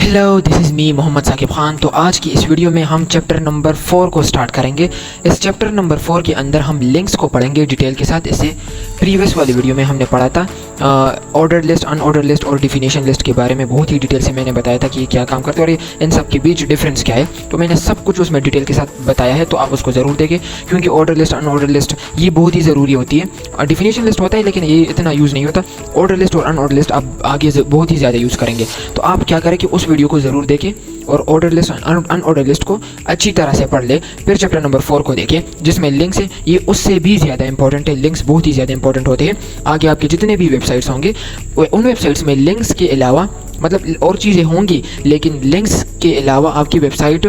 Hello, this is me Mohammad Saqib Khan. तो आज की इस वीडियो में हम चैप्टर नंबर 4 को स्टार्ट करेंगे। इस चैप्टर नंबर 4 के अंदर हम लिंक्स को पढ़ेंगे डिटेल के साथ। इसे प्रीवियस वाली वीडियो में हमने पढ़ा था ऑर्डर लिस्ट, अनऑर्डर लिस्ट और डिफिनेशन लिस्ट के बारे में बहुत ही डिटेल से मैंने बताया था कि ये क्या काम करते हैं और इन सब के बीच डिफरेंस क्या है। तो मैंने सब कुछ उसमें डिटेल के साथ बताया है, तो आप उसको ज़रूर देखें क्योंकि ऑर्डर लिस्ट, अनऑर्डर लिस्ट ये बहुत ही ज़रूरी होती है। डिफिनेशन लिस्ट होता है लेकिन ये इतना यूज़ नहीं होता। ऑर्डर लिस्ट और अनऑर्डर लिस्ट आप आगे बहुत ही ज़्यादा यूज़ करेंगे। तो आप क्या करें कि उस वीडियो को ज़रूर देखें और ऑर्डर लिस्ट, अनऑर्डर लिस्ट को अच्छी तरह से पढ़ ले। फिर चैप्टर नंबर 4 को देखें जिसमें लिंक्स है, ये उससे भी ज़्यादा इंपॉर्टेंट है। लिंक्स बहुत ही ज़्यादा इंपॉर्टेंट होते हैं। आगे आपके जितने भी वेबसाइट्स होंगे उन वेबसाइट्स में लिंक्स के अलावा मतलब और चीज़ें होंगी, लेकिन लिंक्स के अलावा आपकी वेबसाइट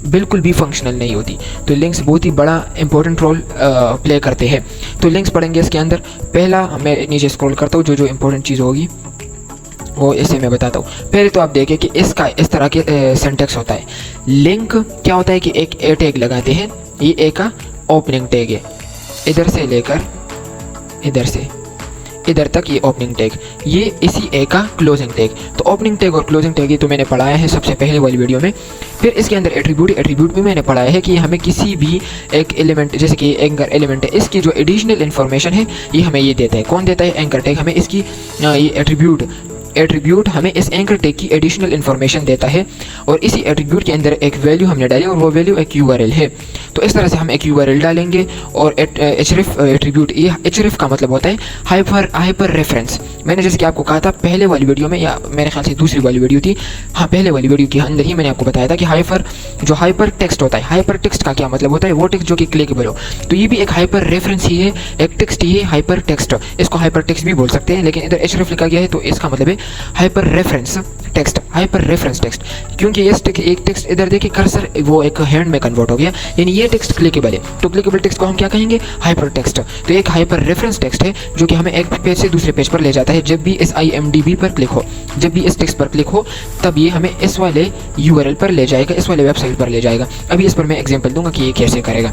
बिल्कुल भी फंक्शनल नहीं होती। तो लिंक्स बहुत ही बड़ा इंपॉर्टेंट रोल प्ले करते हैं। तो लिंक्स पढ़ेंगे इसके अंदर। पहला मैं नीचे स्क्रॉल करता हूँ, जो इंपॉर्टेंट चीज़ होगी वो इसे मैं बताता हूँ। पहले तो आप देखें कि इसका इस तरह के सिंटैक्स होता है। लिंक क्या होता है कि एक ए टैग लगाते हैं, ये ए का ओपनिंग टैग है, इधर से लेकर इधर से इधर तक ये ओपनिंग टैग, ये इसी ए का क्लोजिंग टैग। तो ओपनिंग टैग और क्लोजिंग टैग ये तो मैंने पढ़ाया है सबसे पहले वाली वीडियो में। फिर इसके अंदर एट्रीब्यूट भी मैंने पढ़ाया है कि हमें किसी भी एक एलिमेंट, जैसे कि एंकर एलिमेंट है, इसकी जो एडिशनल इन्फॉर्मेशन है ये हमें ये देता है। कौन देता है? एंकर टैग हमें इसकी ये एट्रीब्यूट हमें इस एंकर टैग की एडिशनल इन्फॉर्मेशन देता है और इसी एट्रीब्यूट के अंदर एक वैल्यू हमने डाली और वो वैल्यू एक यूआरएल है। तो इस तरह से हम एक यूआरएल डालेंगे और एचरेफ एट्रीब्यूट, ये एचरेफ का मतलब होता है हाइपर रेफरेंस। मैंने जैसे कि आपको कहा था पहले वाली वीडियो में, या मेरे ख्याल से दूसरी वाली वीडियो थी, हाँ पहले वाली वीडियो के अंदर ही मैंने आपको बताया था कि हाइपर टेक्स्ट होता है। हाइपर टेक्स्ट का क्या मतलब होता है? वो टेक्स्ट जो कि क्लिकेबल हो। तो ये भी एक हाइपर रेफरेंस ही है, एक टेक्स्ट ही है हाइपर टेक्स्ट। इसको हाइपर टेक्स्ट भी बोल सकते हैं, लेकिन इधर एचरेफ लिखा गया है तो इसका मतलब है hyper reference text, hyper reference text. क्योंकि ये एक टेक्स्ट इधर देखिए कर्सर वो एक हैंड में कन्वर्ट हो गया, यानी ये टेक्स्ट क्लिकेबल है। तो क्लिकेबल टेक्स्ट को हम क्या कहेंगे? Hyper text. तो एक हाइपर रेफरेंस टेक्स्ट है जो कि हमें एक पेज से दूसरे पेज पर ले जाता है। जब भी इस IMDb पर क्लिक हो, जब भी इस टेक्स्ट पर क्लिक हो, तब ये हमें इस वाले URL पर ले जाएगा, इस वाले वेबसाइट पर ले जाएगा। अभी इस पर मैं एग्जांपल दूंगा कि ये कैसे करेगा।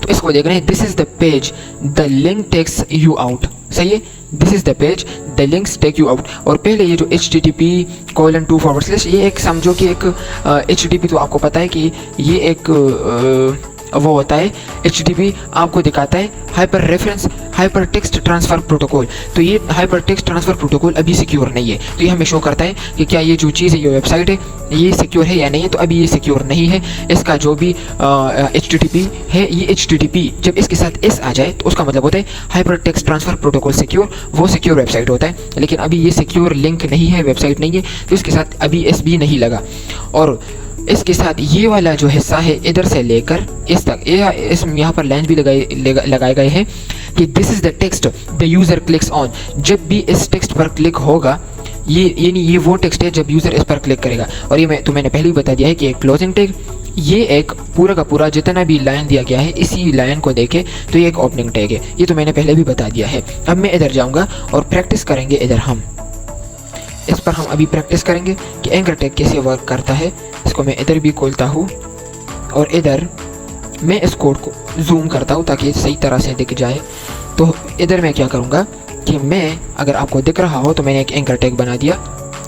तो इसको देख रहे हैं, this is the page the link takes you out. सही है, this is the page the links take you out. और पहले ये जो http:/, ये एक समझो कि एक HTTP तो आपको पता है कि ये एक वो होता है। HTTP आपको दिखाता है hyper reference hyper text transfer protocol. तो ये हाइपर टेक्स्ट ट्रांसफ़र प्रोटोकॉल अभी सिक्योर नहीं है। तो ये हमें शो करता है कि क्या ये जो चीज़ है, ये वेबसाइट है, ये सिक्योर है या नहीं है। तो अभी ये सिक्योर नहीं है। इसका जो भी HTTP है, ये HTTP जब इसके साथ S आ जाए तो उसका मतलब होता है hyper text transfer protocol secure, वो सिक्योर वेबसाइट होता है। लेकिन अभी ये सिक्योर लिंक नहीं है, वेबसाइट नहीं है, तो इसके साथ अभी S भी नहीं लगा। और इसके साथ ये वाला जो हिस्सा है इधर से लेकर इस तक, यहाँ पर लाइन भी लगाए गए हैं कि this is the text the user clicks on. जब भी इस टेक्स्ट पर क्लिक होगा, ये वो टेक्स्ट है जब यूज़र इस पर क्लिक करेगा। और ये मैंने पहले ही बता दिया है कि एक क्लोजिंग टैग, ये एक पूरा का पूरा जितना भी लाइन दिया गया है, इसी लाइन को देखे तो ये एक ओपनिंग टैग है। ये तो मैंने पहले भी बता दिया है। अब मैं इधर जाऊँगा और प्रैक्टिस करेंगे। इधर हम इस पर हम अभी प्रैक्टिस करेंगे कि एंकर टैग कैसे वर्क करता है। इसको मैं इधर भी खोलता हूँ और इधर मैं इस कोड को जूम करता हूँ ताकि सही तरह से दिख जाए। तो इधर मैं क्या करूँगा कि मैं, अगर आपको दिख रहा हो तो मैंने एक एंकर टैग बना दिया।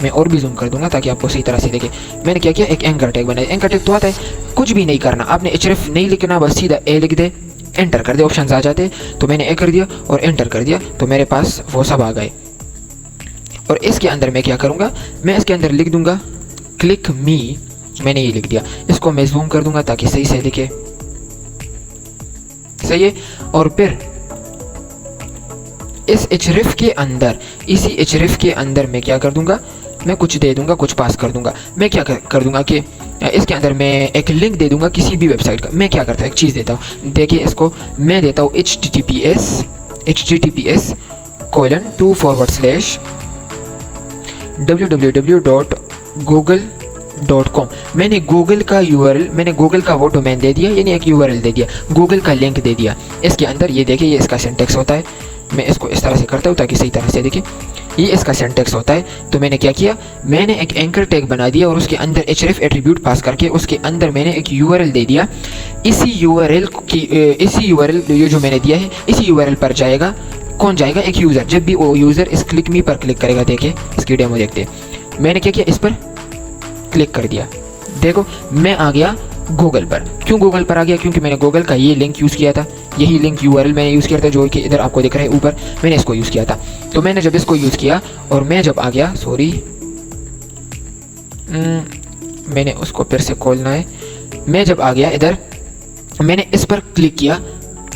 मैं और भी जूम कर दूंगा ताकि आपको सही तरह से दिखे। मैंने क्या किया? एक एंकर टैग बनाया। एंकर टैग तो आता है, कुछ भी नहीं करना, आपने href नहीं लिखना, बस सीधा ए लिख दे, एंटर कर दे, ऑप्शन आ जाते। तो मैंने ए कर दिया और एंटर कर दिया, तो मेरे पास वो सब आ गए। और इसके अंदर मैं क्या करूँगा? मैं इसके अंदर लिख दूंगा क्लिक मी, मैंने ये लिख दिया। इसको मैं जूम कर दूंगा ताकि सही से दिखे। सही है। और फिर इस href के अंदर, इसी href के अंदर मैं क्या कर दूंगा? मैं कुछ दे दूंगा, कुछ पास कर दूंगा। मैं क्या कर दूंगा कि इसके अंदर मैं एक लिंक दे दूंगा किसी भी वेबसाइट का। मैं क्या करता हूँ, एक चीज़ देता हूँ। देखिए, इसको मैं देता हूँ https://www.google.com। मैंने गूगल का URL, मैंने गूगल का वो डोमेन दे दिया, यानी एक URL दे दिया, गूगल का लिंक दे दिया। इसके अंदर ये देखिए, ये इसका सिंटैक्स होता है। मैं इसको इस तरह से करता हूँ ताकि सही तरह से दिखे। ये इसका सिंटैक्स होता है। तो मैंने क्या किया? मैंने एक एंकर टैग बना दिया और उसके अंदर href एट्रीब्यूट पास करके उसके अंदर मैंने एक URL दे दिया। इसी URL ये जो मैंने दिया है, इसी URL पर जाएगा। कौन जाएगा? एक यूज़र। जब भी वो यूज़र इस क्लिक मी पर क्लिक करेगा, देखिए इसकी डेमो देखते हैं। मैंने क्या किया? इस पर क्लिक कर दिया, देखो मैं आ गया गूगल पर। क्यों गूगल पर आ गया? क्योंकि मैंने गूगल का ये लिंक यूज़ किया था, यही लिंक URL मैंने यूज़ किया था जो कि इधर आपको दिख रहा है ऊपर, मैंने इसको यूज़ किया था। तो मैंने जब इसको यूज़ किया और मैं जब आ गया, सॉरी मैंने उसको फिर से खोलना है, मैं जब आ गया इधर, मैंने इस पर क्लिक किया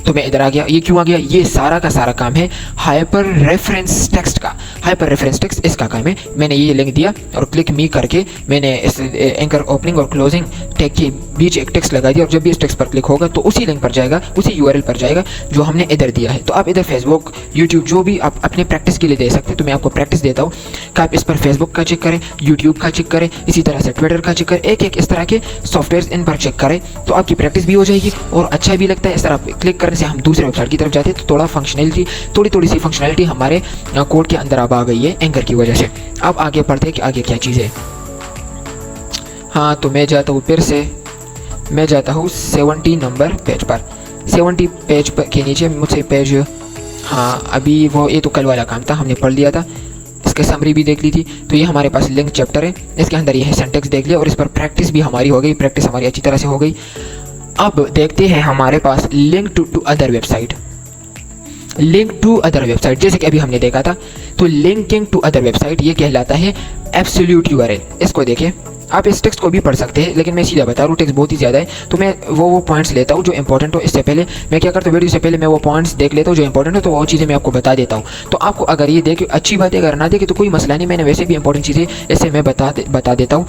तो मैं इधर आ गया। ये क्यों आ गया? ये सारा का सारा काम है हाइपर रेफरेंस टेक्स्ट का। हाइपर रेफरेंस टेक्स्ट इसका काम है। मैंने ये लिंक दिया और क्लिक मी करके मैंने इस एंकर ओपनिंग और क्लोजिंग टैग के बीच एक टेक्स्ट लगा दिया और जब भी इस टेक्स्ट पर क्लिक होगा तो उसी लिंक पर जाएगा, उसी URL पर जाएगा जो हमने इधर दिया है। तो आप इधर फेसबुक, यूट्यूब जो भी आप अपने प्रैक्टिस के लिए दे सकते हैं। तो मैं आपको प्रैक्टिस देता हूँ कि आप इस पर फेसबुक का चेक करें, यूट्यूब का चेक करें, इसी तरह से ट्विटर का चेक करें, एक एक इस तरह के सॉफ्टवेयर इन पर चेक करें तो आपकी प्रैक्टिस भी हो जाएगी और अच्छा भी लगता है। इस तरह क्लिक करने से हम दूसरे वेबसाइट की तरफ जाते हैं तो थोड़ी सी फंक्शनैलिटी हमारे कोड के अंदर अब आ गई है एंकर की वजह से। अब आगे पढ़ते हैं कि आगे क्या चीज़ है। हाँ, तो मैं जाता हूँ फिर से, मैं जाता हूँ 70 नंबर पेज पर। 70 पेज पर के नीचे मुझसे पेज, हाँ अभी वो ये तो कल वाला काम था, हमने पढ़ लिया था, इसका समरी भी देख ली थी। तो ये हमारे पास लिंक चैप्टर है, इसके अंदर ये है सिंटैक्स देख लिया और इस पर प्रैक्टिस भी हमारी हो गई, प्रैक्टिस हमारी अच्छी तरह से हो गई। अब देखते हैं हमारे पास link to other website. Link to other website जैसे कि अभी हमने देखा था, तो लिंकिंग टू अदर वेबसाइट ये कहलाता है एब्सोल्यूट URL। इसको देखिए, आप इस टेक्स्ट को भी पढ़ सकते हैं लेकिन मैं सीधा बता रहा हूँ, टेक्स्ट बहुत ही ज़्यादा है तो मैं वो पॉइंट्स लेता हूँ जो इंपॉर्टेंट हो। इससे पहले मैं क्या करता हूँ, वीडियो से पहले मैं वो पॉइंट्स देख लेता हूँ जो इंपॉर्टेंट है, तो वो चीज़ें मैं आपको बता देता हूँ। तो आपको अगर ये देखे अच्छी बात है, अगर ना देखे तो कोई मसला नहीं, मैंने वैसे भी इंपॉर्टेंट चीज़ें इससे मैं बता देता हूँ।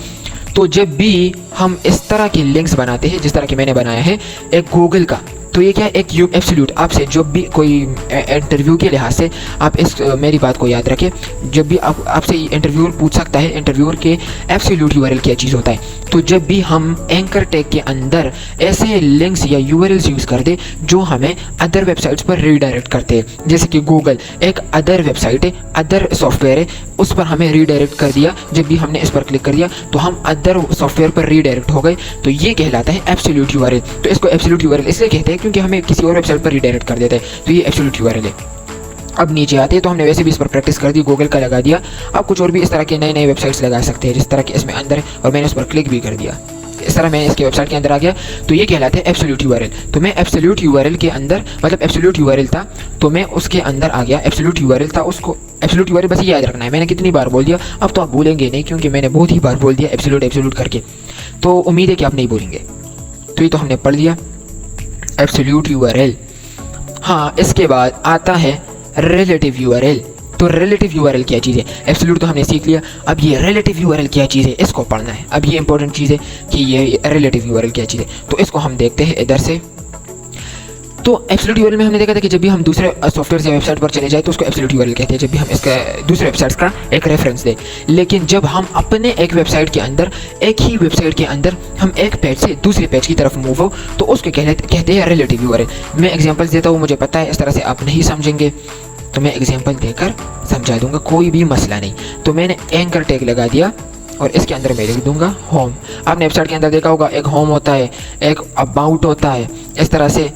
तो जब भी हम इस तरह के लिंक्स बनाते हैं जिस तरह के मैंने बनाया है एक गूगल का, तो ये क्या है, एक एब्सोल्यूट। आपसे जब भी कोई इंटरव्यू के लिहाज से आप इस मेरी बात को याद रखें, जब भी आपसे इंटरव्यूअर पूछ सकता है इंटरव्यूअर के एब्सोल्यूट URL क्या चीज़ होता है। तो जब भी हम एंकर टैग के अंदर ऐसे लिंक्स या URLs यूज़ कर दे जो हमें अदर वेबसाइट्स पर रीडायरेक्ट करते हैं, जैसे कि गूगल एक अदर वेबसाइट है, अदर सॉफ्टवेयर है, उस पर हमें रीडायरेक्ट कर दिया, जब भी हमने इस पर क्लिक कर दिया तो हम अदर सॉफ्टवेयर पर रीडायरेक्ट हो गए, तो ये कहलाता है एब्सोल्यूट URL। तो इसको एब्सोल्यूट URL इसलिए कहते हैं क्योंकि हमें किसी और वेबसाइट पर रीडायरेक्ट कर देता है, तो ये एब्सोल्यूट URL है। अब नीचे आते हैं तो हमने वैसे भी इस पर प्रैक्टिस कर दी, गूगल का लगा दिया। आप कुछ और भी इस तरह के नए वेबसाइट्स लगा सकते हैं जिस तरह के इसमें अंदर है, और मैंने इस पर क्लिक भी कर दिया, इस तरह मैं इसके वेबसाइट के अंदर आ गया, तो ये कहलाता है एब्सोल्यूट URL। तो मैं एब्सोल्यूट URL के अंदर, मतलब एब्सोल्यूट URL था तो मैं उसके अंदर आ गया, एब्सोल्यूट URL था, उसको एब्सोल्यूट URL बस ये याद रखना है। मैंने कितनी बार बोल दिया, अब तो आप भूलेंगे नहीं क्योंकि मैंने बहुत ही बार बोल दिया एब्सोल्यूट करके, तो उम्मीद है कि आप नहीं भूलेंगे। तो ये तो हमने पढ़ लिया एब्सोल्यूट URL। हाँ, इसके बाद आता है रिलेटिव URL। तो रिलेटिव URL क्या चीज़ है? एब्सोल्यूट तो हमने सीख लिया, अब ये रिलेटिव URL क्या चीज़ है इसको पढ़ना है। अब ये इंपॉर्टेंट चीज़ है कि ये रिलेटिव URL क्या चीज़ है, तो इसको हम देखते हैं इधर से। तो एब्सोल्यूट URL में हमने देखा था कि जब भी हम दूसरे सॉफ्टवेयर या वेबसाइट पर चले जाए तो उसको एब्सोल्यूट URL कहते हैं, जब भी हम इसका दूसरे वेबसाइट्स का एक रेफरेंस दें। लेकिन जब हम अपने एक वेबसाइट के अंदर, एक ही वेबसाइट के अंदर हम एक पेज से दूसरे पेज की तरफ मूव हो तो उसको कहते हैं रिलेटिव URL। मैं एग्जाम्पल्स देता हूँ, मुझे पता है इस तरह से आप नहीं समझेंगे तो मैं एग्जाम्पल देकर समझा दूंगा, कोई भी मसला नहीं। तो मैंने एंकर टैग लगा दिया और इसके अंदर मैं लिख दूंगा होम। आपने वेबसाइट के अंदर देखा होगा एक होम होता है, एक अबाउट होता है, इस तरह से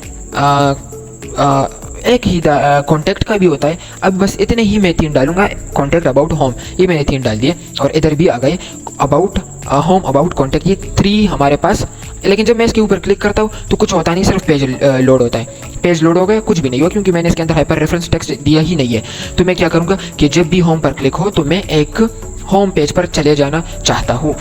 एक ही कॉन्टैक्ट का भी होता है। अब बस इतने ही मैं 3 डालूंगा, कॉन्टैक्ट, अबाउट, होम, ये मैंने 3 डाल दिए और इधर भी आ गए अबाउट, होम, अबाउट, कॉन्टैक्ट, ये 3 हमारे पास। लेकिन जब मैं इसके ऊपर क्लिक करता हूँ तो कुछ होता नहीं, सिर्फ पेज लोड होता है। पेज लोड हो गया, कुछ भी नहीं हुआ क्योंकि मैंने इसके अंदर हाइपर रेफरेंस टेक्स्ट दिया ही नहीं है। तो मैं क्या करूँगा कि जब भी होम पर क्लिक हो तो मैं एक होम पेज पर चले जाना चाहता हूँ।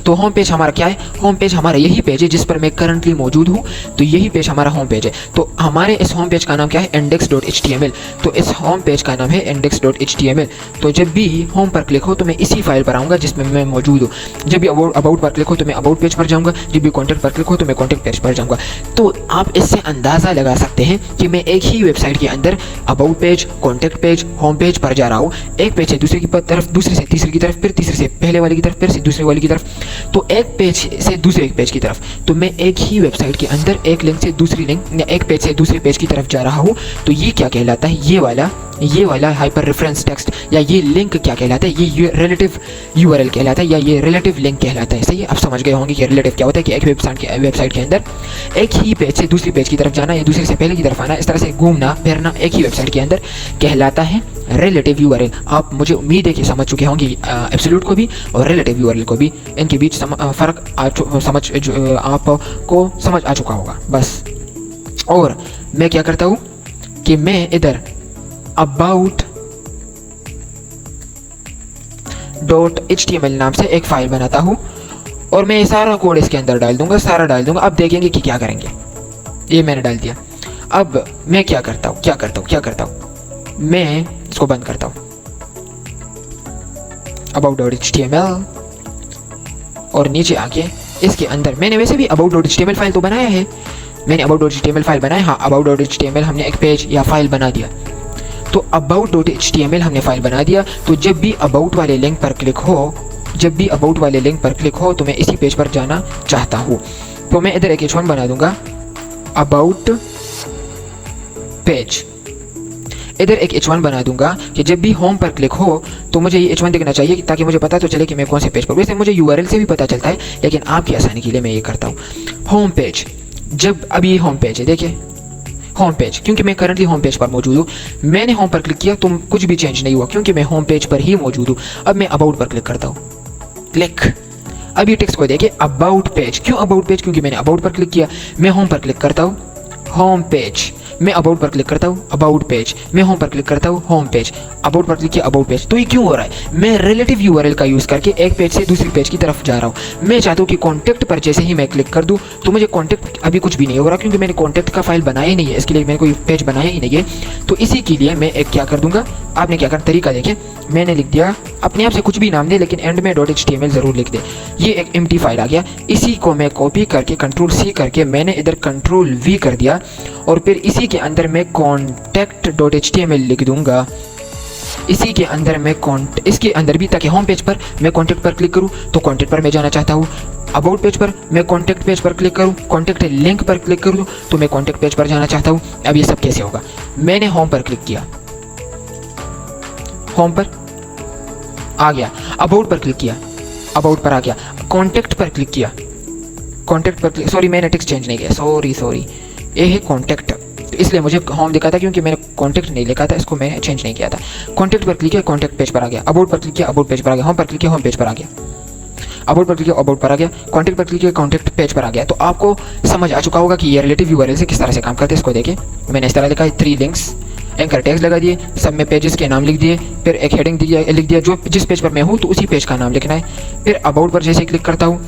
तो होम पेज हमारा क्या है? होम पेज हमारा यही पेज है जिस पर मैं करंटली मौजूद हूँ, तो यही पेज हमारा होम पेज है। तो हमारे इस होम पेज का नाम क्या है? index.html। तो इस होम पेज का नाम है index.html। तो जब भी होम पर क्लिक हो तो मैं इसी फाइल पर आऊँगा जिसमें मैं मौजूद हूँ। जब भी अबाउट पर क्लिक हो तो मैं अबाउट पेज पर जाऊँगा, जब भी कॉन्टैक्ट पर क्लिक हो तो मैं कॉन्टैक्ट पेज पर जाऊँगा। तो आप इससे अंदाज़ा लगा सकते हैं कि मैं एक ही वेबसाइट के अंदर about page, contact page, home page पर जा रहा हूँ, एक पेज से दूसरे की तरफ, दूसरे से तीसरे की तरफ, फिर तीसरे से पहले वाले की तरफ, फिर से दूसरे वाले की तरफ, तो एक पेज से दूसरे एक पेज की तरफ। तो मैं एक ही वेबसाइट के अंदर एक लिंक से दूसरी लिंक या एक पेज से दूसरे पेज की तरफ जा रहा हूँ। तो ये क्या कहलाता है? ये वाला ये वाला हाइपर रेफरेंस टेक्स्ट या ये लिंक क्या कहलाता है, ये रिलेटिव यूआरएल कहलाता है या ये रिलेटिव लिंक कहलाता है। सही है, आप समझ गए होंगे कि रिलेटिव क्या होता है कि एक वेबसाइट के अंदर एक ही पेज से दूसरी पेज की तरफ जाना या दूसरे से पहले की तरफ आना, इस तरह से घूमना फिरना एक ही वेबसाइट के अंदर कहलाता है रिलेटिव यूआरएल। आप मुझे उम्मीद है कि समझ चुके होंगे एब्सोल्यूट को भी और रिलेटिव यूआरएल को भी, इनके बीच फ़र्क आपको समझ आ चुका होगा बस। और मैं क्या करता हूँ कि मैं इधर about.html नाम से एक फाइल बनाता हूँ और मैं ये सारा कोड इसके अंदर डाल दूंगा, सारा डाल दूंगा। अब देखेंगे कि क्या करेंगे। ये मैंने डाल दिया। अब मैं क्या करता हूँ, मैं इसको बंद करता हूँ about.html और नीचे आके इसके अंदर मैंने वैसे भी about.html फाइल तो बनाया है, मैंने about.html फाइल बनाया। हाँ, about.html हमने एक पेज या फाइल बना दिया। तो about.html हमने फाइल बना दिया। तो जब भी about वाले लिंक पर क्लिक हो तो मैं इसी पेज पर जाना चाहता हूँ। तो मैं इधर एक h1 बना दूंगा about पेज, इधर एक h1 बना दूंगा कि जब भी होम पर क्लिक हो तो मुझे ये h1 दिखना चाहिए ताकि मुझे पता तो चले कि मैं कौन से पेज पर। वैसे मुझे यूआरएल से भी पता चलता है, लेकिन आपकी आसानी के लिए मैं ये करता हूँ। होम पेज, जब अभी होम पेज है, देखिए होम पेज, क्योंकि मैं करंटली होम पेज पर मौजूद हूँ। मैंने होम पर क्लिक किया तो कुछ भी चेंज नहीं हुआ क्योंकि मैं होम पेज पर ही मौजूद हूँ। अब मैं अबाउट पर क्लिक करता हूँ, क्लिक। अब ये टेक्स्ट को देखिए अबाउट पेज, क्यों अबाउट पेज, क्योंकि मैंने अबाउट पर क्लिक किया। मैं होम पर क्लिक करता हूँ, होम पेज। मैं अबाउट पर क्लिक करता हूँ, अबाउट पेज। मैं होम पर क्लिक करता हूँ, होम पेज। अबाउट पर क्लिक किया, अबाउट पेज। तो ये क्यों हो रहा है? मैं रिलेटिव यूआरएल का यूज़ करके एक पेज से दूसरी पेज की तरफ जा रहा हूँ। मैं चाहता हूँ कि कॉन्टैक्ट पर जैसे ही मैं क्लिक कर दूँ तो मुझे कॉन्टैक्ट अभी कुछ भी नहीं हो रहा क्योंकि मैंने कॉन्टैक्ट का फाइल बनाया ही नहीं है, इसके लिए मैंने कोई पेज बनाया ही नहीं है। तो इसी के लिए मैं एक क्या कर दूंगा, आपने क्या कर तरीका देखिए, मैंने लिख दिया अपने आप से कुछ भी नाम दे लेकिन एंड में .html ज़रूर लिख दे। ये एक एम्प्टी फाइल आ गया, इसी को मैं कॉपी करके Ctrl+C करके मैंने इधर Ctrl+V कर दिया और फिर इसी के अंदर मैं contact.html लिख दूंगा। इसी के अंदर मैं इसके अंदर भी, ताकि होम पेज पर मैं कॉन्टैक्ट पर क्लिक करूँ तो कॉन्टैक्ट पर मैं जाना चाहता हूँ। अबाउट पेज पर मैं कॉन्टैक्ट पेज पर क्लिक करूँ, कॉन्टैक्ट लिंक पर क्लिक करूँ तो मैं कॉन्टैक्ट पेज पर जाना चाहता हूँ। अब ये सब कैसे होगा? मैंने होम पर क्लिक किया, होम पर आ गया। अबाउट पर क्लिक किया, अबाउट पर आ गया। कॉन्टैक्ट पर क्लिक किया, कॉन्टैक्ट पर क्लिक, सॉरी मैंने टेक्स्ट चेंज नहीं किया, सॉरी ये है कॉन्टैक्ट, तो इसलिए मुझे होम दिखा था क्योंकि मैंने कॉन्टैक्ट नहीं लिखा था, इसको मैंने चेंज नहीं किया था। कॉन्टैक्ट पर क्लिक किया, कॉन्टैक्ट पेज पर आ गया। अबाउट पर क्लिक किया, अबाउट पेज पर आ गया। होम पर क्लिक किया, होम पेज पर आ गया। अबाउट पर क्लिक किया, अबाउट पर आ गया। कॉन्टैक्ट पर क्लिक किया, कॉन्टैक्ट पेज पर आ गया। तो आपको समझ आ चुका होगा कि ये रिलेटिव यूआरएल से किस तरह से काम करते हैं। इसको देखिए, मैंने इस तरह लिखा है 3 लिंक्स, एंकर टैग्स लगा दिए, सब में पेजेस के नाम लिख दिए, फिर एक हेडिंग लिख दिया जो जिस पेज पर मैं हूँ तो उसी पेज का नाम लिखना है। फिर अबाउट पर जैसे क्लिक करता हूँ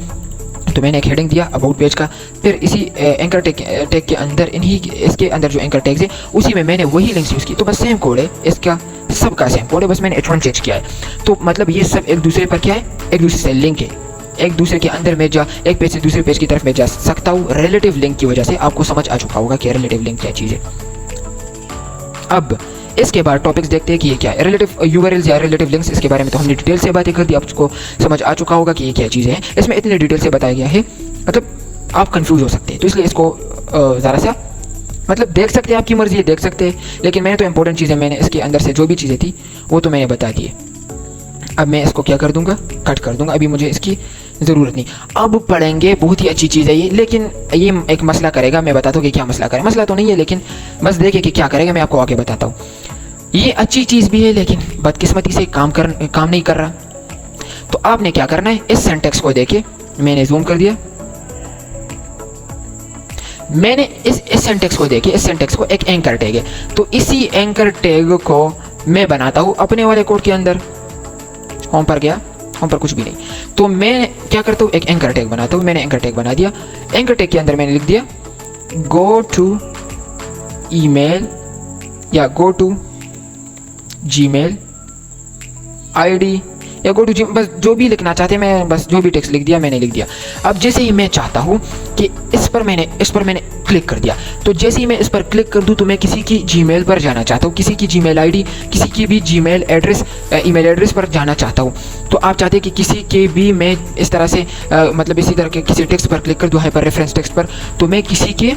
तो मैंने एक हेडिंग दिया अबाउट पेज का, फिर इसी एंकर टैग के अंदर इसके अंदर जो एंकर टैग्स है उसी में मैंने वही लिंक्स यूज़ की। तो बस सेम कोड है, इसका सबका सेम कोड है, बस मैंने h1 चेंज किया है। तो मतलब ये सब एक दूसरे पर क्या है, एक दूसरे से लिंक है, एक दूसरे के अंदर में जा एक पेज से दूसरे पेज की तरफ मैं जा सकता हूँ रिलेटिव लिंक की वजह से। आपको समझ आ चुका होगा कि रिलेटिव लिंक क्या चीज़ है। अब इसके बाद टॉपिक्स देखते हैं कि ये क्या है। रिलेटिव यूआरएल्स या रिलेटिव लिंक्स, इसके बारे में तो हमने डिटेल से बातें कर दी, आपको समझ आ चुका होगा कि ये क्या चीज़ें हैं। इसमें इतने डिटेल से बताया गया है, मतलब आप कंफ्यूज हो सकते हैं, तो इसलिए इसको ज़रा सा मतलब देख सकते हैं, आपकी मर्जी है देख सकते हैं, लेकिन मैंने तो इंपॉर्टेंट चीज़ें मैंने इसके अंदर से जो भी चीज़ें थी वो तो मैंने बता दी है। अब मैं इसको क्या कर दूंगा, कट कर दूंगा, अभी मुझे इसकी ज़रूरत नहीं। अब पढ़ेंगे, बहुत ही अच्छी चीज़ है ये, लेकिन ये एक मसला करेगा। मैं बताता हूँ कि क्या मसला करेगा, मसला तो नहीं है लेकिन बस देखिए कि क्या करेगा, मैं आपको आगे बताता हूँ। ये अच्छी चीज़ भी है लेकिन बदकिस्मती से काम नहीं कर रहा। तो आपने क्या करना है, इस सिंटैक्स को देखिए, मैंने जूम कर दिया, मैंने इस सिंटैक्स को देखिए, इस सिंटैक्स को एक एंकर टैग है, तो इसी एंकर टैग को मैं बनाता हूँ अपने वाले कोड के अंदर। होम पर गया, होम पर कुछ भी नहीं, तो मैं क्या करता हूँ, एक एंकर टैग बनाता हूँ। मैंने एंकर टैग बना दिया, एंकर टैग के अंदर मैंने लिख दिया गो टू ईमेल या गो टू जीमेल आईडी या गो टू जी, बस जो भी लिखना चाहते हैं, मैं बस जो भी टेक्स्ट लिख दिया मैंने लिख दिया। अब जैसे ही मैं चाहता हूँ कि इस पर मैंने क्लिक कर दिया, तो जैसे ही मैं इस पर क्लिक कर दूँ तो मैं किसी की जीमेल पर जाना चाहता हूँ, किसी की जीमेल आईडी, किसी की भी जीमेल एड्रेस, ईमेल एड्रेस पर जाना चाहता हूँ। तो आप चाहते हैं कि किसी के भी मैं इस तरह से मतलब इसी तरह के किसी टेक्स्ट पर क्लिक कर दूँ, हाइपर रेफरेंस टेक्स्ट पर, तो मैं किसी के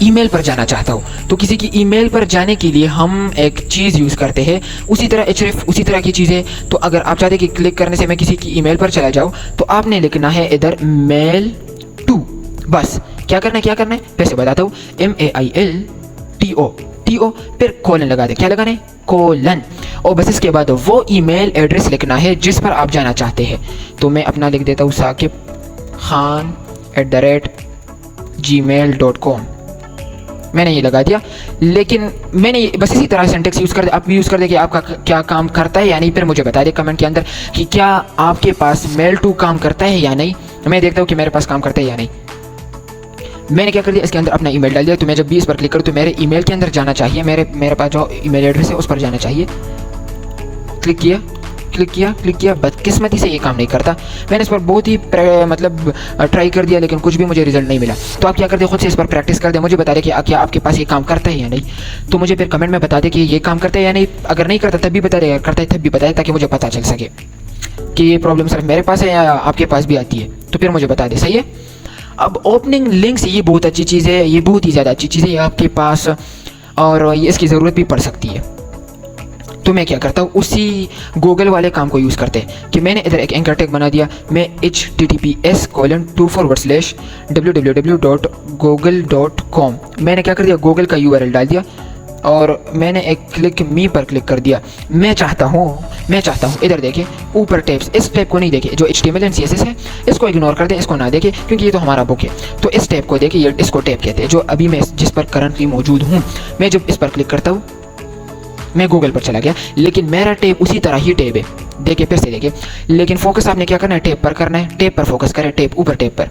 ईमेल पर जाना चाहता हूँ तो किसी की ईमेल पर जाने के लिए हम एक चीज़ यूज़ करते हैं। उसी तरह href उसी तरह की चीज़ है। तो अगर आप चाहते हैं कि क्लिक करने से मैं किसी की ईमेल पर चला जाऊँ तो आपने लिखना है इधर मेल टू। बस क्या करना है फिर से बताता हूँ, MAILTO फिर कोलन लगा दे। क्या लगाना है? कोलन। और बस इसके बाद वो ईमेल एड्रेस लिखना है जिस पर आप जाना चाहते हैं। तो मैं अपना लिख देता हूँ sakibkhan@gmail.com। मैंने ये लगा दिया, लेकिन मैंने बस इसी तरह सेंटेक्स यूज़ कर दे। आप भी यूज़ कर दे कि आपका क्या काम करता है या नहीं। फिर मुझे बता दे कमेंट के अंदर कि क्या आपके पास मेल टू काम करता है या नहीं। मैं देखता हूँ कि मेरे पास काम करता है या नहीं। मैंने क्या कर दिया, इसके अंदर अपना ईमेल डाल दिया। तो मैं जब भी इस पर क्लिक करूँ तो मेरे ईमेल के अंदर जाना चाहिए, मेरे पास जो ईमेल एड्रेस है उस पर जाना चाहिए। क्लिक किया, बदकिस्मती से ये काम नहीं करता। मैंने इस पर बहुत ही मतलब ट्राई कर दिया, लेकिन कुछ भी मुझे रिजल्ट नहीं मिला। तो आप क्या कर दे, खुद से इस पर प्रैक्टिस कर दे, मुझे बता दे कि क्या आपके पास ये काम करता है या नहीं। तो मुझे फिर कमेंट में बता दे कि ये काम करता है या नहीं। अगर नहीं करता तब भी बता दे, अगर करता है तब भी बता दे, ताकि मुझे पता चल सके कि ये प्रॉब्लम सिर्फ मेरे पास है या आपके पास भी आती है। तो फिर मुझे बता दे, सही है। अब ओपनिंग लिंक्स, ये बहुत अच्छी चीज़ है, ये बहुत ही ज़्यादा अच्छी चीज़ है ये आपके पास, और ये इसकी ज़रूरत भी पड़ सकती है। तो मैं क्या करता हूँ, उसी गूगल वाले काम को यूज़ करते हैं कि मैंने इधर एक एंकर टैग बना दिया। मैं https://www.google.com मैंने क्या कर दिया, गूगल का URL डाल दिया और मैंने एक क्लिक मी पर क्लिक कर दिया। मैं चाहता हूँ इधर देखिए ऊपर टैब्स, इस टैब को नहीं देखे जो HTML एंड CSS है, इसको इग्नोर कर दे, इसको ना देखे क्योंकि ये तो हमारा बुक है। तो इस टैब को देखिए, ये इसको टैब कहते हैं जो अभी मैं जिस पर करंटली मौजूद हूँ। मैं जब इस पर क्लिक करता हूँ मैं गूगल पर चला गया, लेकिन मेरा टैब उसी तरह ही टैब है। देखिए फिर से देखिए, लेकिन फोकस आपने क्या करना है, टैब पर करना है। टैब पर फोकस करें, टैब ऊपर टैब पर।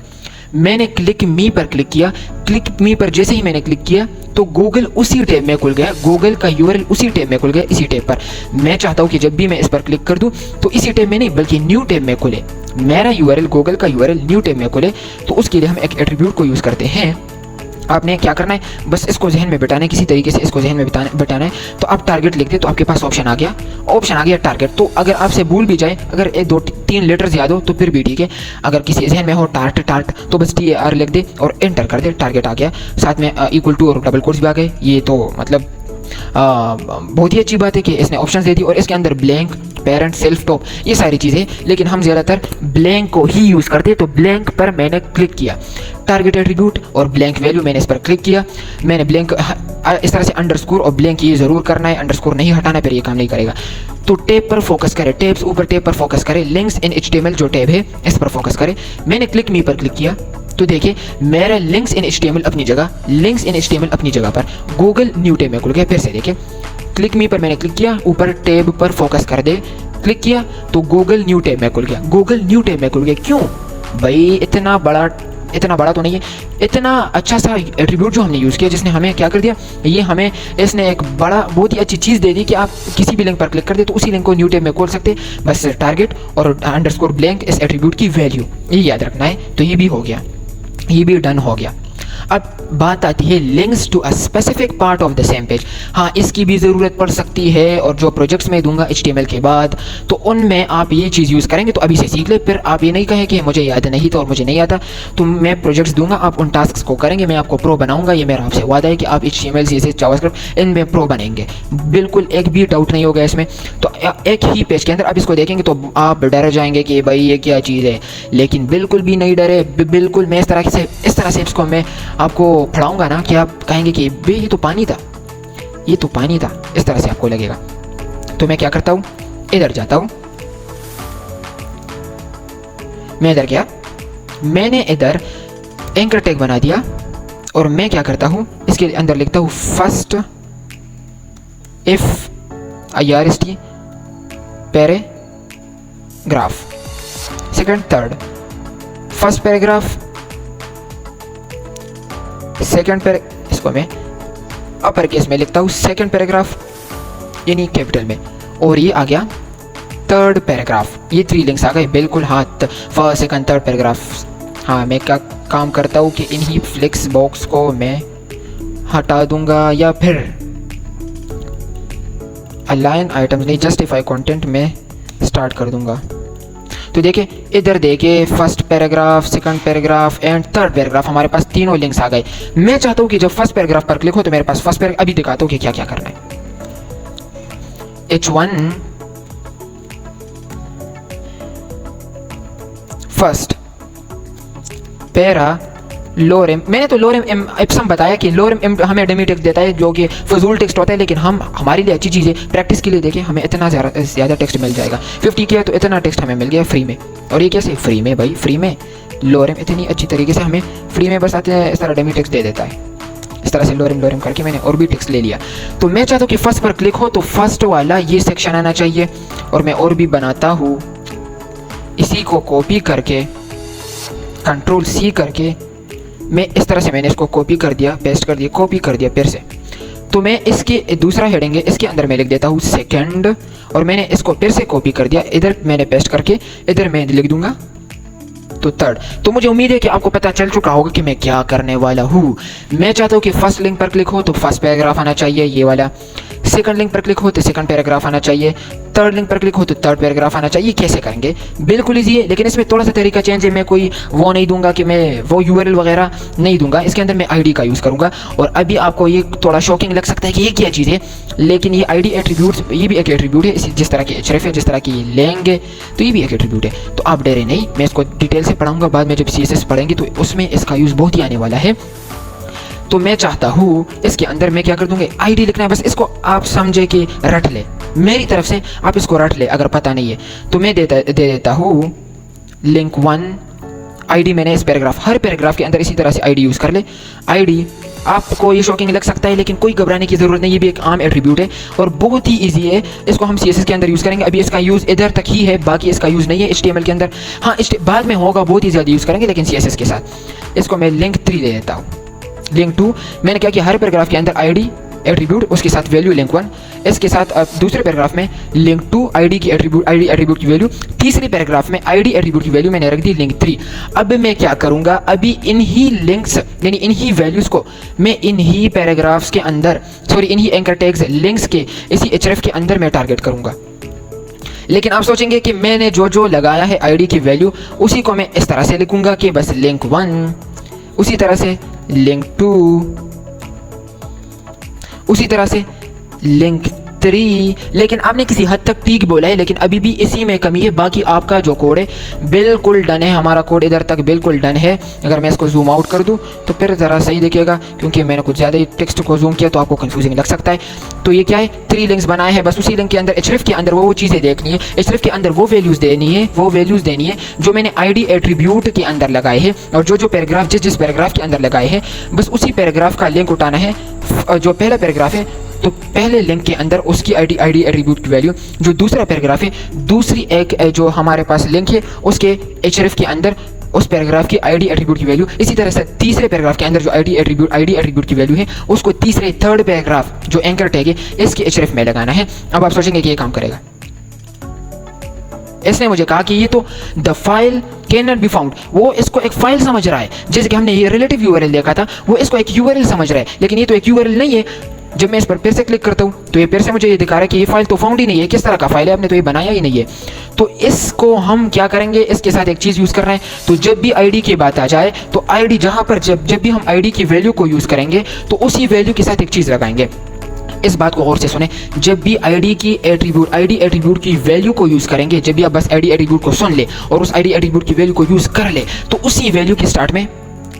मैंने क्लिक मी पर क्लिक किया। क्लिक मी पर जैसे ही मैंने क्लिक किया तो गूगल उसी टैब में खुल गया, गूगल का URL उसी टैब में खुल गया, इसी टैब पर। मैं चाहता हूँ कि जब भी मैं इस पर क्लिक कर दूँ तो इसी टैब में नहीं बल्कि न्यू टैब में खुले, मेरा URL गूगल का URL न्यू टैब में खुले। तो उसके लिए हम एक एट्रीब्यूट को यूज़ करते हैं। आपने क्या करना है, बस इसको जहन में बिठाना है, किसी तरीके से इसको जहन में बिठाना है। तो आप टारगेट लिख दे तो आपके पास ऑप्शन आ गया टारगेट। तो अगर आपसे भूल भी जाए, अगर 1-2-3 लेटर्स याद हो तो फिर भी ठीक है। अगर किसी जहन में हो टार्ट तो बस TAR लिख दे और एंटर कर दे, टारगेट आ गया। साथ में इक्वल टू और डबल कोट्स भी आ गए। ये तो मतलब बहुत ही अच्छी बात है कि इसने ऑप्शन दे दी। और इसके अंदर ब्लैंक, पेरेंट, सेल्फ टॉप, ये सारी चीज़ें, लेकिन हम ज़्यादातर ब्लैंक को ही यूज़ करते हैं। तो ब्लैंक पर मैंने क्लिक किया, टारगेट एट्रीब्यूट और ब्लैंक वैल्यू, मैंने इस पर क्लिक किया। मैंने ब्लैंक इस तरह से अंडरस्कोर और ब्लैंक ये ज़रूर करना है, अंडरस्कोर नहीं हटाना, फिर ये काम नहीं करेगा। तो टैब पर फोकस करें, टैब्स ऊपर टैब पर फोकस करें, लिंक्स इन HTML जो टैब है इस पर फोकस करें। मैंने क्लिक मी पर क्लिक किया तो देखिए मेरा लिंक्स इन HTML अपनी जगह, पर गूगल न्यू टैब में खुल गया। फिर से देखिए, क्लिक मी पर मैंने क्लिक किया, ऊपर टैब पर फोकस कर दे, क्लिक किया तो गूगल न्यू टैब में खुल गया, क्यों भाई, इतना बड़ा तो नहीं है, इतना अच्छा सा एट्रीब्यूट जो हमने यूज़ किया जिसने हमें क्या कर दिया, ये हमें इसने एक बहुत ही अच्छी चीज़ दे दी कि आप किसी भी लिंक पर क्लिक कर दे तो उसी लिंक को न्यू टैब में खोल सकते। बस टारगेट और अंडरस्कोर ब्लैंक इस एट्रीब्यूट की वैल्यू, ये याद रखना है। तो ये भी हो गया, ये भी डन हो गया। अब बात आती है links to a specific part of the same page. हाँ, इसकी भी ज़रूरत पड़ सकती है, और जो प्रोजेक्ट्स में दूंगा HTML के बाद तो उनमें आप ये चीज़ यूज़ करेंगे। तो अभी से सीख ले, फिर आप ये नहीं कहें कि मुझे याद नहीं था और मुझे नहीं आता। तो मैं प्रोजेक्ट्स दूंगा, आप उन टास्क को करेंगे, मैं आपको प्रो बनाऊंगा। ये मेरा आपसे वादा है कि आप HTML, CSS, जावास्क्रिप्ट इनमें प्रो बनेंगे, बिल्कुल एक भी डाउट नहीं होगा इसमें। तो एक ही पेज के अंदर आप इसको देखेंगे तो आप डर जाएंगे कि भाई ये क्या चीज़ है, लेकिन बिल्कुल भी नहीं डरे, बिल्कुल। मैं इस तरह से इसको मैं आपको पढ़ाऊंगा ना कि आप कहेंगे कि बे ये तो पानी था, इस तरह से आपको लगेगा। तो मैं क्या करता हूँ, इधर जाता हूँ, मैं इधर गया, मैंने इधर एंकर टैग बना दिया और मैं क्या करता हूँ, इसके अंदर लिखता हूँ first IRST paragraph, second, third, first paragraph, second इसको मैं अपर केस में लिखता हूँ, सेकंड पैराग्राफ यानी कैपिटल में, और ये आ गया थर्ड पैराग्राफ। ये 3 लिंक्स आ गए बिल्कुल। हाँ, फर्स्ट, सेकंड, थर्ड पैराग्राफ। हाँ, मैं क्या काम करता हूँ कि इन्हीं फ्लिक्स बॉक्स को मैं हटा दूंगा, या फिर अलाइन आइटम्स नहीं, जस्टिफाई कंटेंट में स्टार्ट कर दूंगा। तो देखिए इधर देखिए first paragraph, second paragraph and third paragraph, हमारे पास तीनों लिंक्स आ गए। मैं चाहता हूँ कि जब फर्स्ट पैराग्राफ पर क्लिक हो तो मेरे पास फर्स्ट पैराग्राफ, अभी दिखाता हूँ कि क्या क्या करना है। H1 फर्स्ट पैरा लोरेम, मैंने तो लोरेम एप्सम बताया कि लोरेम हमें डमी टेक्स्ट देता है जो कि फजूल टेक्स्ट होता है, लेकिन हम हमारे लिए अच्छी चीज़ है, प्रैक्टिस के लिए देखें हमें इतना ज़्यादा टेक्स्ट मिल जाएगा। 50 किया तो इतना टेक्स्ट हमें मिल गया फ्री में। और ये कैसे फ्री में भाई, फ्री में लोरेम इतनी अच्छी तरीके से हमें फ्री में बस आते हैं, इस तरह डमी टेक्स्ट दे देता है। इस तरह से लोरेम करके मैंने और भी टेक्स्ट ले लिया। तो मैं चाहता हूँ कि फर्स्ट पर क्लिक हो तो फर्स्ट वाला ये सेक्शन आना चाहिए, और मैं और भी बनाता हूँ। इसी को कॉपी करके कंट्रोल C करके मैं इस तरह से मैंने इसको कॉपी कर दिया, पेस्ट कर दिया, कॉपी कर दिया फिर से। तो मैं इसके दूसरा हेडिंग है, इसके अंदर मैं लिख देता हूँ सेकंड, और मैंने इसको फिर से कॉपी कर दिया, इधर मैंने पेस्ट करके इधर मैं लिख दूंगा तो थर्ड। तो मुझे उम्मीद है कि आपको पता चल चुका होगा कि मैं क्या करने वाला हूँ। मैं चाहता हूँ कि फर्स्ट लिंक पर क्लिक हो तो फर्स्ट पैराग्राफ आना चाहिए ये वाला, सेकंड लिंक पर क्लिक हो तो सेकंड पैराग्राफ आना चाहिए, थर्ड लिंक पर क्लिक हो तो थर्ड पैराग्राफ आना चाहिए। कैसे करेंगे, बिल्कुल इजी है, लेकिन इसमें थोड़ा सा तरीका चेंज है। मैं कोई वो नहीं दूंगा कि मैं वो URL वगैरह नहीं दूंगा, इसके अंदर मैं ID का यूज़ करूंगा। और अभी आपको ये थोड़ा शॉकिंग लग सकता है कि ये क्या चीज़ है, लेकिन ये ID एट्रीब्यूट्स, ये भी एक एट्रीब्यूट है, जिस तरह की href है, जिस तरह की लेंग है, तो ये भी एक एट्रीब्यूट है। तो आप डरे नहीं, मैं इसको डिटेल से पढ़ाऊंगा बाद में, जब CSS पढ़ेंगे तो उसमें इसका यूज़ बहुत ही आने वाला है। तो मैं चाहता हूँ इसके अंदर मैं क्या कर दूंगा, ID लिखना है, बस इसको आप समझे कि रट ले, मेरी तरफ से आप इसको रट ले अगर पता नहीं है तो। मैं दे देता हूँ लिंक 1 ID, मैंने इस पैराग्राफ, हर पैराग्राफ के अंदर इसी तरह से ID यूज़ कर ले। ID आपको ये शॉकिंग लग सकता है, लेकिन कोई घबराने की ज़रूरत नहीं, ये भी एक आम एट्रीब्यूट है और बहुत ही ईजी है। इसको हम CSS के अंदर यूज़ करेंगे, अभी इसका यूज़ इधर तक ही है, बाकी इसका यूज़ नहीं है HTML के अंदर। हाँ बाद में होगा, बहुत ही ज़्यादा यूज़ करेंगे, लेकिन CSS के साथ। इसको मैं लिंक 3 दे देता हूँ। लिंक 2 मैंने क्या किया, हर पैराग्राफ के अंदर ID एट्रीब्यूट, उसके साथ वैल्यू लिंक 1, इसके साथ दूसरे पैराग्राफ में लिंक 2 ID की एट्रीब्यूट की वैल्यू, तीसरे पैराग्राफ में ID एट्रीब्यूट की वैल्यू मैंने रख दी लिंक 3। अब मैं क्या करूंगा, अभी इन्हीं लिंक्स यानी इन्हीं वैल्यूज़ को मैं इन्हीं पैराग्राफ्स के अंदर, सॉरी इन्हीं एंकर टैग्स लिंक्स के इसी href के अंदर मैं टारगेट करूंगा। लेकिन आप सोचेंगे कि मैंने जो लगाया है ID की वैल्यू उसी को मैं इस तरह से लिखूंगा कि बस लिंक 1, उसी तरह से लिंक 2, उसी तरह से लिंक 3। लेकिन आपने किसी हद तक ठीक बोला है, लेकिन अभी भी इसी में कमी है। बाकी आपका जो कोड है बिल्कुल डन है, हमारा कोड इधर तक बिल्कुल डन है। अगर मैं इसको जूम आउट कर दूं तो फिर ज़रा सही दिखेगा, क्योंकि मैंने कुछ ज़्यादा ही टेक्स्ट को जूम किया तो आपको कंफ्यूजिंग लग सकता है। तो ये क्या है, 3 लिंक्स बनाए हैं, बस उसी लिंक के अंदर href के अंदर वो चीज़ें देखनी है, href के अंदर वो वैल्यूज़ देनी है जो मैंने ID एट्रीब्यूट के अंदर लगाए हैं, और जो पैराग्राफ जिस पैराग्राफ के अंदर लगाए हैं बस उसी पैराग्राफ का लिंक उठाना है। जो पहला पैराग्राफ है तो पहले लिंक के अंदर उसकी ID एट्रीब्यूट की वैल्यू, जो दूसरा पैराग्राफ है दूसरी एक जो हमारे पास लिंक है उसके href के अंदर उस पैराग्राफ की ID एट्रीब्यूट की वैल्यू। इसी तरह से तीसरे पैराग्राफ के अंदर जो ID एट्रीब्यूट की वैल्यू है उसको तीसरे थर्ड पैराग्राफ जो एंकर टैग है इसके href में लगाना है। अब आप सोचेंगे कि ये काम करेगा, इसने मुझे कहा कि ये तो the file can not be found, वो इसको एक फाइल समझ रहा है, जैसे कि हमने ये रिलेटिव URL देखा था, वो इसको एक URL समझ रहा है, लेकिन ये तो एक URL नहीं है। जब मैं इस पर फिर से क्लिक करता हूँ तो ये फिर से मुझे ये दिखा रहा है कि ये फाइल तो फाउंड ही नहीं है, किस तरह का फाइल है, आपने तो ये बनाया ही नहीं है। तो इसको हम क्या करेंगे, इसके साथ एक चीज़ यूज़ कर रहे हैं। तो जब भी ID की बात आ जाए तो ID जहाँ पर जब भी हम ID की वैल्यू को यूज़ करेंगे तो उसी वैल्यू के साथ एक चीज़ लगाएंगे। इस बात को गौर से सुने, जब भी ID एट्रीब्यूट की वैल्यू को यूज़ करेंगे, जब भी आप बस ID एट्रीब्यूट को सुन ले और उस ID एट्रीब्यूट की वैल्यू को यूज़ कर ले तो उसी वैल्यू के स्टार्ट में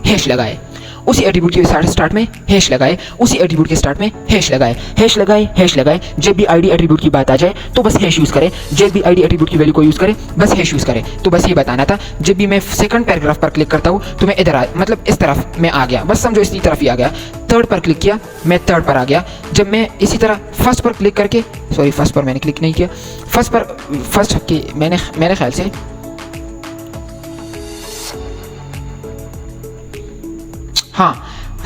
हैश लगाए, उसी एट्रीब्यूट के स्टार्ट में हैश लगाए, उसी एट्रीब्यूट के स्टार्ट में हैश लगाए। जब भी ID एट्रीब्यूट की बात आ जाए तो बस हैश यूज़ करें, जब भी ID एट्रीब्यूट की वैल्यू को यूज़ करें बस हैश यूज़ करें। तो बस ये बताना था। जब भी मैं सेकंड पैराग्राफ पर क्लिक करता हूँ तो मैं इधर मतलब इस तरफ मैं आ गया, बस समझो इसी तरफ ही आ गया। थर्ड पर क्लिक किया, मैं थर्ड पर आ गया। जब मैं इसी तरह फर्स्ट पर क्लिक करके, सॉरी फर्स्ट पर मैंने क्लिक नहीं किया, फर्स्ट की मेरे ख्याल से हाँ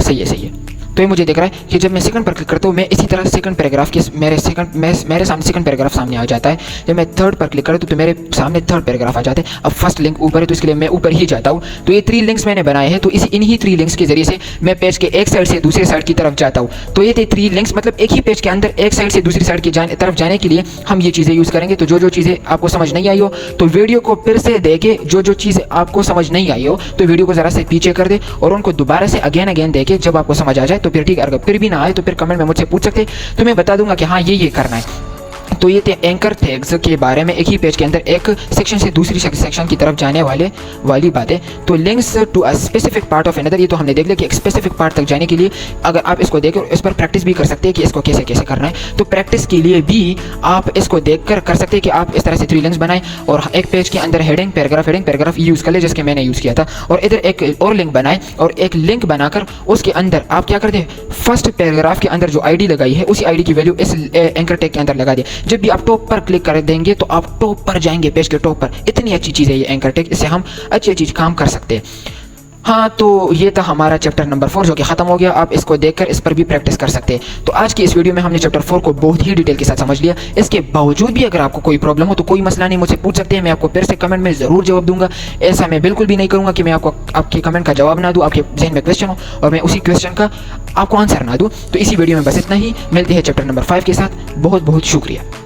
सही है। तो ये मुझे दिख रहा है कि जब मैं सेकंड पर क्लिक करता हूँ मैं इसी तरह सेकंड पैराग्राफ के मेरे सामने सेकंड पैराग्राफ सामने आ जाता है। जब मैं थर्ड पर क्लिक करता हूँ तो मेरे सामने थर्ड पैराग्राफ आ जाते हैं। अब फर्स्ट लिंक ऊपर है तो इसके लिए मैं ऊपर ही जाता हूँ। तो ये 3 लिंक्स मैंने बनाए हैं, तो इन्हीं 3 लिंक्स के जरिए से मैं पेज के एक साइड से दूसरे साइड की तरफ जाता हूँ। तो ये थे 3 लिंक्स, मतलब एक ही पेज के अंदर एक साइड से दूसरी साइड की तरफ जाने के लिए हम ये चीज़ें यूज़ करेंगे। तो जो चीज़ें आपको समझ नहीं आई हो तो वीडियो को फिर से देखे, जो चीज़ें आपको समझ नहीं आई हो तो वीडियो को ज़रा से पीछे कर दे और उनको दोबारा से अगेन देखे। जब आपको समझ आ जाए तो फिर ठीक है, अगर फिर भी ना आए तो फिर कमेंट में मुझसे पूछ सकते, तो मैं बता दूंगा कि हाँ ये करना है। तो ये थे एंकर टैग्स के बारे में, एक ही पेज के अंदर एक सेक्शन से दूसरी सेक्शन की तरफ जाने वाली बातें। तो links to a specific part of another, ये तो हमने देख लिया कि एक स्पेसिफिक पार्ट तक जाने के लिए अगर आप इसको देखें और इस पर प्रैक्टिस भी कर सकते हैं कि इसको कैसे कैसे करना है। तो प्रैक्टिस के लिए भी आप इसको देखकर कर सकते हैं कि आप इस तरह से 3 लिंक्स बनाएं और एक पेज के अंदर हेडिंग पैराग्राफ यूज़ कर ले जिसके मैंने यूज़ किया था, और इधर एक और लिंक बनाएं और एक लिंक बनाकर उसके अंदर आप क्या कर दें, फर्स्ट पैराग्राफ के अंदर जो आईडी लगाई है उसी आईडी की वैल्यू इस एंकर टैग के अंदर लगा दें। जब भी आप टॉप पर क्लिक कर देंगे तो आप टॉप पर जाएंगे, पेज के टॉप पर। इतनी अच्छी चीज़ है ये एंकर टैग, इससे हम अच्छी काम कर सकते हैं। हाँ, तो ये था हमारा चैप्टर नंबर 4 जो कि ख़त्म हो गया। आप इसको देखकर इस पर भी प्रैक्टिस कर सकते हैं। तो आज की इस वीडियो में हमने चैप्टर 4 को बहुत ही डिटेल के साथ समझ लिया। इसके बावजूद भी अगर आपको कोई प्रॉब्लम हो तो कोई मसला नहीं, मुझसे पूछ सकते हैं, मैं आपको फिर से कमेंट में ज़रूर जवाब दूंगा। ऐसा मैं बिल्कुल भी नहीं करूँगा कि मैं आपको आपके कमेंट का जवाब ना दूँ, आपके जहन में क्वेश्चन हो और मैं उसी क्वेश्चन का आपको आंसर ना दूँ। तो इसी वीडियो में बस इतना ही, मिलते हैं चैप्टर नंबर 5 के साथ। बहुत बहुत शुक्रिया।